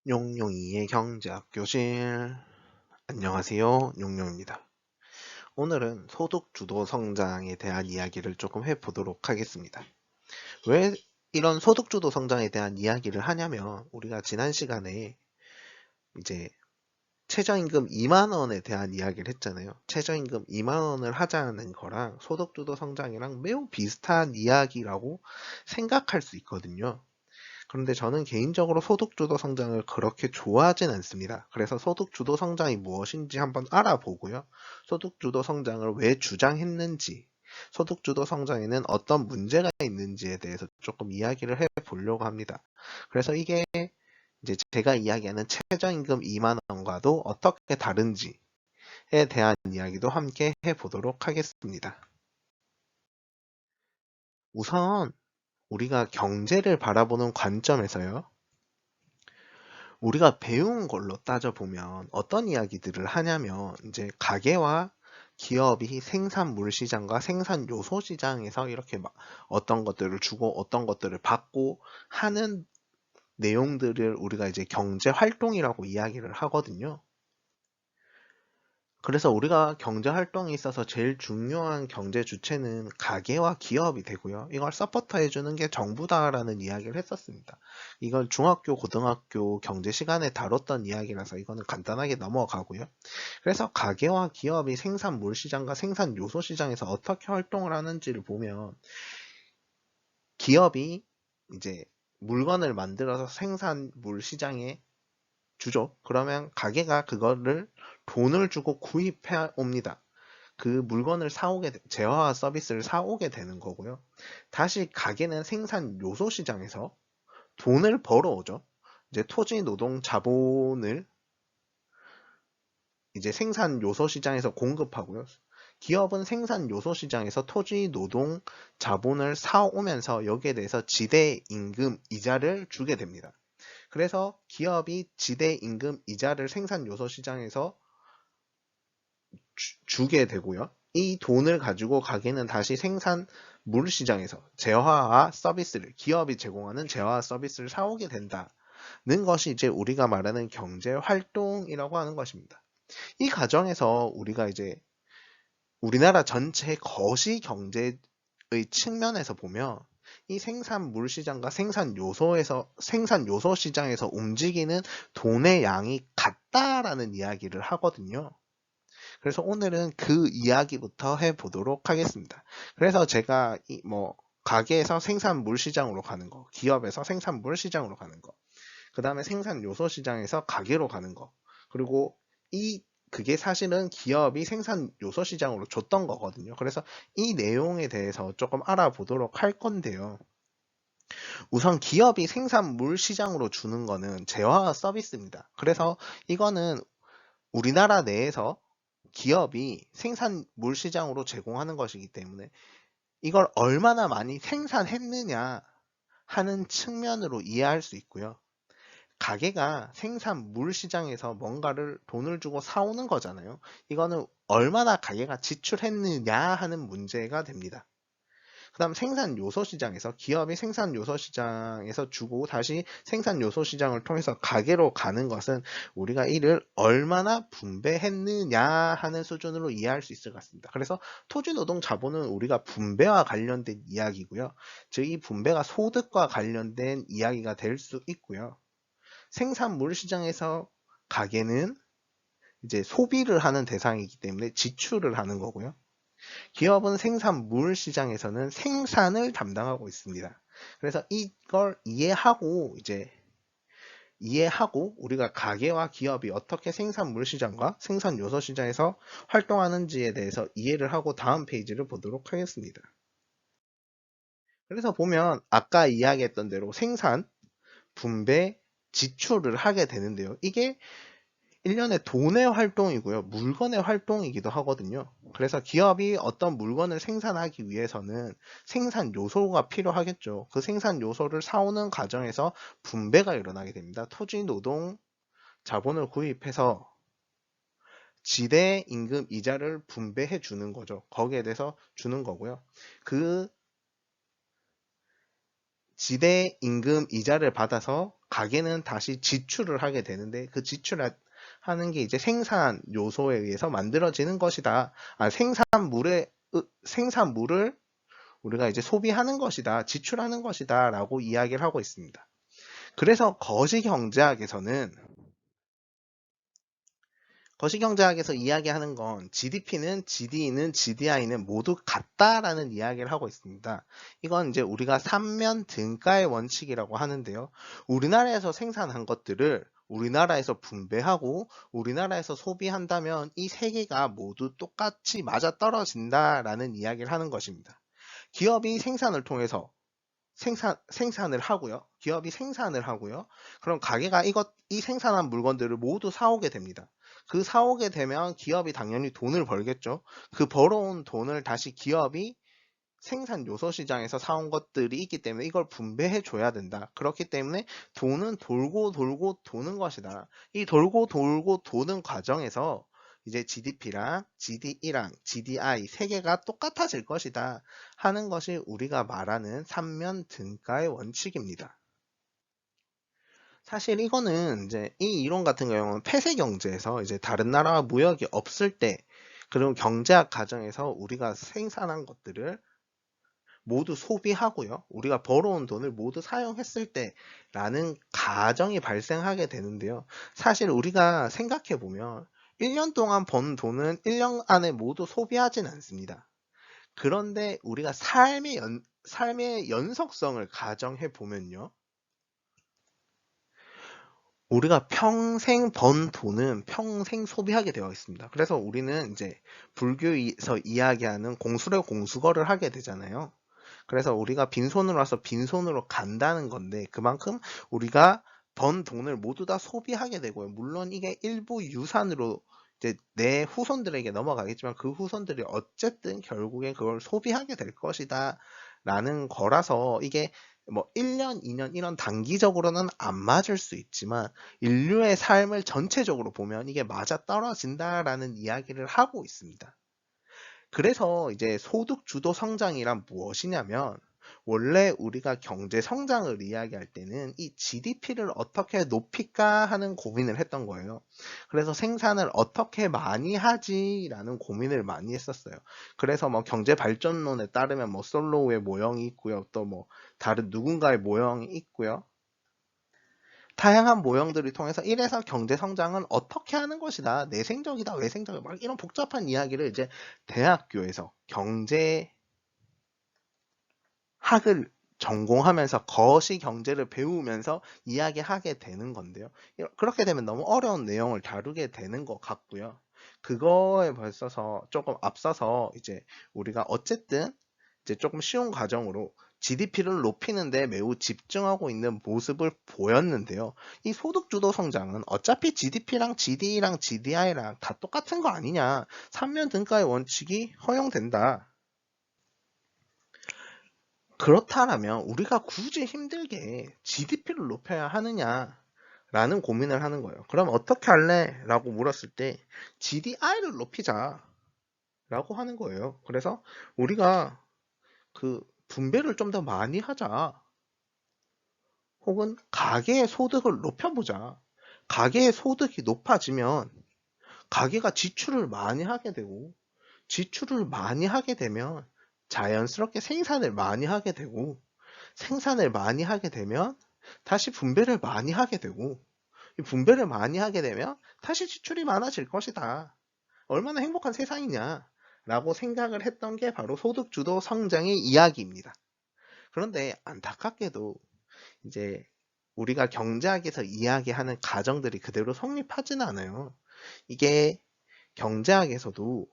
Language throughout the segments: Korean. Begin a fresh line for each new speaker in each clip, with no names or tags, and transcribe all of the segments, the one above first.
용용이의 경제학 교실. 안녕하세요. 용용입니다. 오늘은 소득 주도 성장에 대한 이야기를 조금 해보도록 하겠습니다. 왜 이런 소득 주도 성장에 대한 이야기를 하냐면, 우리가 지난 시간에 이제 최저임금 2만 원에 대한 이야기를 했잖아요. 최저임금 2만 원을 하자는 거랑 소득 주도 성장이랑 매우 비슷한 이야기라고 생각할 수 있거든요. 그런데 저는 개인적으로 소득주도 성장을 그렇게 좋아하진 않습니다. 그래서 소득주도 성장이 무엇인지 한번 알아보고요. 소득주도 성장을 왜 주장했는지, 소득주도 성장에는 어떤 문제가 있는지에 대해서 조금 이야기를 해보려고 합니다. 그래서 이게 이제 제가 이야기하는 최저임금 2만 원과도 어떻게 다른지에 대한 이야기도 함께 해보도록 하겠습니다. 우선 우리가 경제를 바라보는 관점에서요. 우리가 배운 걸로 따져보면 어떤 이야기들을 하냐면, 이제 가게와 기업이 생산물 시장과 생산 요소 시장에서 이렇게 막 어떤 것들을 주고 어떤 것들을 받고 하는 내용들을 우리가 이제 경제 활동이라고 이야기를 하거든요. 그래서 우리가 경제 활동에 있어서 제일 중요한 경제 주체는 가계와 기업이 되고요. 이걸 서포터 해주는 게 정부다라는 이야기를 했었습니다. 이걸 중학교, 고등학교 경제 시간에 다뤘던 이야기라서 이거는 간단하게 넘어가고요. 그래서 가계와 기업이 생산물 시장과 생산 요소 시장에서 어떻게 활동을 하는지를 보면, 기업이 이제 물건을 만들어서 생산물 시장에 주죠. 그러면 가게가 그거를 돈을 주고 구입해 옵니다. 그 물건을 재화와 서비스를 사오게 되는 거고요. 다시 가게는 생산 요소 시장에서 돈을 벌어오죠. 이제 토지 노동 자본을 이제 생산 요소 시장에서 공급하고요. 기업은 생산 요소 시장에서 토지 노동 자본을 사오면서 여기에 대해서 지대 임금 이자를 주게 됩니다. 그래서 기업이 지대 임금 이자를 생산 요소 시장에서 주게 되고요. 이 돈을 가지고 가게는 다시 생산물 시장에서 재화와 서비스를, 기업이 제공하는 재화와 서비스를 사오게 된다는 것이 이제 우리가 말하는 경제 활동이라고 하는 것입니다. 이 과정에서 우리가 이제 우리나라 전체 거시 경제의 측면에서 보면, 이 생산물 시장과 생산 요소 시장에서 움직이는 돈의 양이 같다라는 이야기를 하거든요. 그래서 오늘은 그 이야기부터 해보도록 하겠습니다. 그래서 제가 가게에서 생산물 시장으로 가는 거, 기업에서 생산물 시장으로 가는 거, 그 다음에 생산 요소 시장에서 가게로 가는 거, 그리고 그게 사실은 기업이 생산 요소 시장으로 줬던 거거든요. 그래서 이 내용에 대해서 조금 알아보도록 할 건데요. 우선 기업이 생산물 시장으로 주는 거는 재화와 서비스입니다. 그래서 이거는 우리나라 내에서 기업이 생산물 시장으로 제공하는 것이기 때문에 이걸 얼마나 많이 생산했느냐 하는 측면으로 이해할 수 있고요. 가게가 생산물 시장에서 뭔가를 돈을 주고 사오는 거잖아요. 이거는 얼마나 가게가 지출했느냐 하는 문제가 됩니다. 그 다음 생산 요소 시장에서, 기업이 생산 요소 시장에서 주고 다시 생산 요소 시장을 통해서 가게로 가는 것은 우리가 이를 얼마나 분배했느냐 하는 수준으로 이해할 수 있을 것 같습니다. 그래서 토지 노동 자본은 우리가 분배와 관련된 이야기고요. 즉 이 분배가 소득과 관련된 이야기가 될 수 있고요. 생산물 시장에서 가게는 이제 소비를 하는 대상이기 때문에 지출을 하는 거고요. 기업은 생산물 시장에서는 생산을 담당하고 있습니다. 그래서 이걸 이해하고 우리가 가게와 기업이 어떻게 생산물 시장과 생산 요소 시장에서 활동하는지에 대해서 이해를 하고 다음 페이지를 보도록 하겠습니다. 그래서 보면 아까 이야기했던 대로 생산, 분배, 지출을 하게 되는데요. 이게 일련의 돈의 활동이고요. 물건의 활동이기도 하거든요. 그래서 기업이 어떤 물건을 생산하기 위해서는 생산 요소가 필요하겠죠. 그 생산 요소를 사오는 과정에서 분배가 일어나게 됩니다. 토지, 노동, 자본을 구입해서 지대 임금 이자를 분배해 주는 거죠. 거기에 대해서 주는 거고요. 그 지대 임금 이자를 받아서 가게는 다시 지출을 하게 되는데 그 지출하는 게 이제 생산 요소에 의해서 만들어지는 것이다. 생산물을 우리가 이제 소비하는 것이다, 지출하는 것이다 라고 이야기를 하고 있습니다. 그래서 거시경제학에서 이야기하는 건 GDP는 GDE는 GDI는 모두 같다라는 이야기를 하고 있습니다. 이건 이제 우리가 삼면 등가의 원칙이라고 하는데요. 우리나라에서 생산한 것들을 우리나라에서 분배하고 우리나라에서 소비한다면 이 세 개가 모두 똑같이 맞아떨어진다라는 이야기를 하는 것입니다. 기업이 생산을 통해서 생산을 하고요. 기업이 생산을 하고요. 그럼 가게가 이 생산한 물건들을 모두 사오게 됩니다. 그 사오게 되면 기업이 당연히 돈을 벌겠죠. 그 벌어온 돈을 다시 기업이 생산 요소 시장에서 사온 것들이 있기 때문에 이걸 분배해 줘야 된다. 그렇기 때문에 돈은 돌고 돌고 도는 것이다. 이 돌고 돌고 도는 과정에서 이제 GDP랑 GDE랑 GDI 세 개가 똑같아질 것이다 하는 것이 우리가 말하는 삼면 등가의 원칙입니다. 사실 이거는 이제 이 이론 같은 경우는 폐쇄 경제에서 이제 다른 나라와 무역이 없을 때 그리고 경제학 과정에서 우리가 생산한 것들을 모두 소비하고요. 우리가 벌어온 돈을 모두 사용했을 때라는 가정이 발생하게 되는데요. 사실 우리가 생각해 보면 1년 동안 번 돈은 1년 안에 모두 소비하진 않습니다. 그런데 우리가 삶의 연속성을 가정해 보면요. 우리가 평생 번 돈은 평생 소비하게 되어 있습니다. 그래서 우리는 이제 불교에서 이야기하는 공수래 공수거를 하게 되잖아요. 그래서 우리가 빈손으로 와서 빈손으로 간다는 건데 그만큼 우리가 번 돈을 모두 다 소비하게 되고요. 물론 이게 일부 유산으로 이제 내 후손들에게 넘어가겠지만 그 후손들이 어쨌든 결국엔 그걸 소비하게 될 것이다 라는 거라서 이게 뭐 1년, 2년 이런 단기적으로는 안 맞을 수 있지만 인류의 삶을 전체적으로 보면 이게 맞아떨어진다라는 이야기를 하고 있습니다. 그래서 이제 소득 주도 성장이란 무엇이냐면 원래 우리가 경제 성장을 이야기할 때는 이 GDP를 어떻게 높일까 하는 고민을 했던 거예요. 그래서 생산을 어떻게 많이 하지라는 고민을 많이 했었어요. 그래서 뭐 경제 발전론에 따르면 뭐 솔로우의 모형이 있고요. 또 뭐 다른 누군가의 모형이 있고요. 다양한 모형들을 통해서 1에서 경제 성장은 어떻게 하는 것이다. 내생적이다, 외생적이다. 막 이런 복잡한 이야기를 이제 대학교에서 경제학을 전공하면서 거시 경제를 배우면서 이야기하게 되는 건데요. 그렇게 되면 너무 어려운 내용을 다루게 되는 것 같고요. 그거에 벌써서 조금 앞서서 이제 우리가 어쨌든 이제 조금 쉬운 과정으로 GDP를 높이는데 매우 집중하고 있는 모습을 보였는데요. 이 소득주도 성장은 어차피 GDP랑 GDE랑 GDI랑 다 똑같은 거 아니냐. 삼면 등가의 원칙이 허용된다. 그렇다면 우리가 굳이 힘들게 GDP를 높여야 하느냐 라는 고민을 하는 거예요. 그럼 어떻게 할래? 라고 물었을 때 GDI를 높이자 라고 하는 거예요. 그래서 우리가 그 분배를 좀 더 많이 하자. 혹은 가계의 소득을 높여보자. 가계의 소득이 높아지면 가계가 지출을 많이 하게 되고 지출을 많이 하게 되면 자연스럽게 생산을 많이 하게 되고 생산을 많이 하게 되면 다시 분배를 많이 하게 되고 이 분배를 많이 하게 되면 다시 지출이 많아질 것이다. 얼마나 행복한 세상이냐 라고 생각을 했던 게 바로 소득주도 성장의 이야기입니다. 그런데 안타깝게도 이제 우리가 경제학에서 이야기하는 가정들이 그대로 성립하지는 않아요. 이게 경제학에서도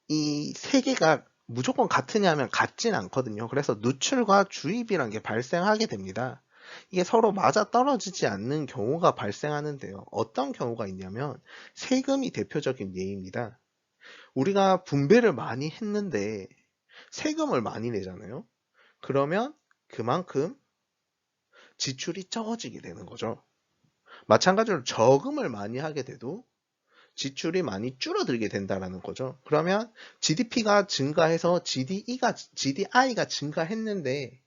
이 세 개가 무조건 같으냐면 같진 않거든요. 그래서 누출과 주입이란 게 발생하게 됩니다. 이게 서로 맞아 떨어지지 않는 경우가 발생하는데요. 어떤 경우가 있냐면 세금이 대표적인 예입니다. 우리가 분배를 많이 했는데 세금을 많이 내잖아요. 그러면 그만큼 지출이 적어지게 되는 거죠. 마찬가지로 저금을 많이 하게 돼도 지출이 많이 줄어들게 된다는 거죠. 그러면 GDP가 증가해서 GDI가 증가했는데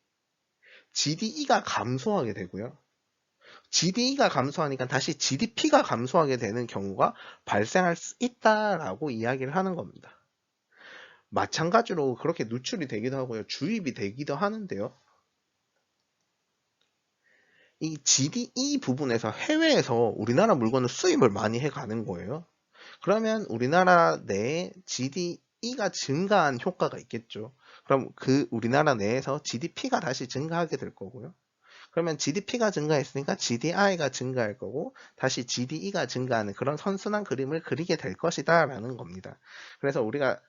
GDE가 감소하게 되고요. GDE가 감소하니까 다시 GDP가 감소하게 되는 경우가 발생할 수 있다라고 이야기를 하는 겁니다. 마찬가지로 그렇게 누출이 되기도 하고요. 주입이 되기도 하는데요. 이 GDE 부분에서 해외에서 우리나라 물건을 수입을 많이 해가는 거예요. 그러면 우리나라 내에 GDE가 증가한 효과가 있겠죠. 그럼 그 우리나라 내에서 GDP가 다시 증가하게 될 거고요. 그러면 GDP가 증가했으니까 GDI가 증가할 거고 다시 GDE가 증가하는 그런 선순환 그림을 그리게 될 것이다 라는 겁니다. 그래서 우리가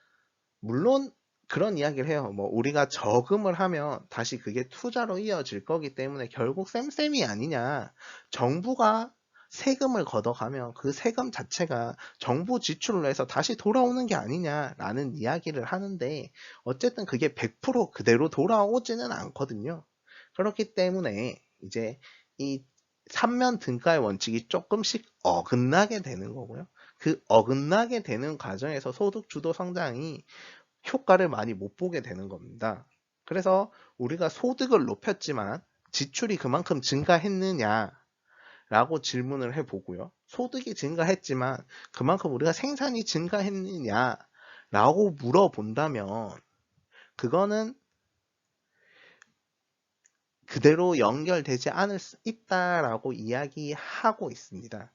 물론 그런 이야기를 해요. 뭐 우리가 저금을 하면 다시 그게 투자로 이어질 거기 때문에 결국 쌤쌤이 아니냐. 정부가 세금을 걷어가면 그 세금 자체가 정부 지출로 해서 다시 돌아오는 게 아니냐라는 이야기를 하는데 어쨌든 그게 100% 그대로 돌아오지는 않거든요. 그렇기 때문에 이제 이 3면 등가의 원칙이 조금씩 어긋나게 되는 거고요. 그 어긋나게 되는 과정에서 소득 주도 성장이 효과를 많이 못 보게 되는 겁니다. 그래서 우리가 소득을 높였지만 지출이 그만큼 증가했느냐 라고 질문을 해보고요. 소득이 증가했지만 그만큼 우리가 생산이 증가했느냐 라고 물어본다면 그거는 그대로 연결되지 않을 수 있다라고 이야기하고 있습니다.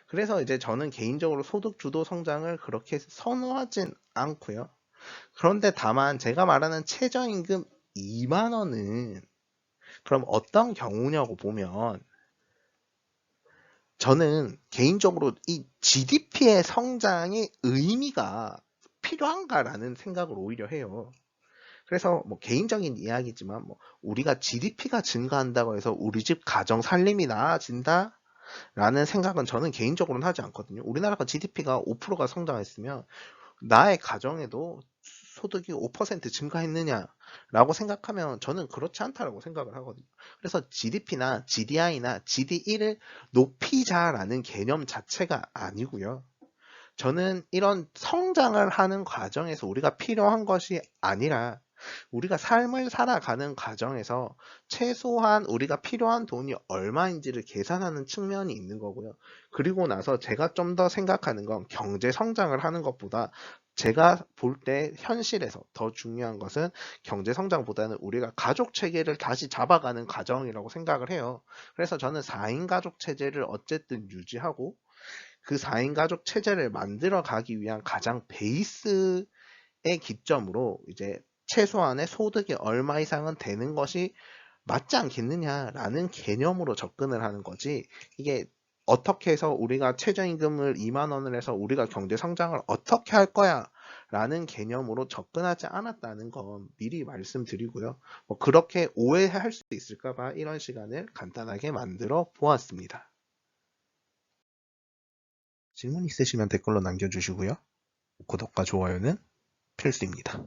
그래서 이제 저는 개인적으로 소득 주도 성장을 그렇게 선호하진 않고요. 그런데 다만 제가 말하는 최저임금 2만 원은 그럼 어떤 경우냐고 보면 저는 개인적으로 이 GDP의 성장의 의미가 필요한가라는 생각을 오히려 해요. 그래서 뭐 개인적인 이야기지만 뭐 우리가 GDP가 증가한다고 해서 우리 집 가정 살림이 나아진다? 라는 생각은 저는 개인적으로는 하지 않거든요. 우리나라가 GDP가 5%가 성장했으면 나의 가정에도 소득이 5% 증가했느냐라고 생각하면 저는 그렇지 않다라고 생각을 하거든요. 그래서 GDP나 GDI나 GDE를 높이자라는 개념 자체가 아니고요. 저는 이런 성장을 하는 과정에서 우리가 필요한 것이 아니라 우리가 삶을 살아가는 과정에서 최소한 우리가 필요한 돈이 얼마인지를 계산하는 측면이 있는 거고요. 그리고 나서 제가 좀 더 생각하는 건 경제 성장을 하는 것보다 제가 볼 때 현실에서 더 중요한 것은 경제 성장보다는 우리가 가족 체계를 다시 잡아가는 과정이라고 생각을 해요. 그래서 저는 4인 가족 체제를 어쨌든 유지하고 그 4인 가족 체제를 만들어 가기 위한 가장 베이스의 기점으로 이제 최소한의 소득이 얼마 이상은 되는 것이 맞지 않겠느냐라는 개념으로 접근을 하는 거지. 이게 어떻게 해서 우리가 최저임금을 2만 원을 해서 우리가 경제 성장을 어떻게 할 거야 라는 개념으로 접근하지 않았다는 건 미리 말씀드리고요. 뭐 그렇게 오해할 수도 있을까 봐 이런 시간을 간단하게 만들어 보았습니다. 질문 있으시면 댓글로 남겨주시고요. 구독과 좋아요는 필수입니다.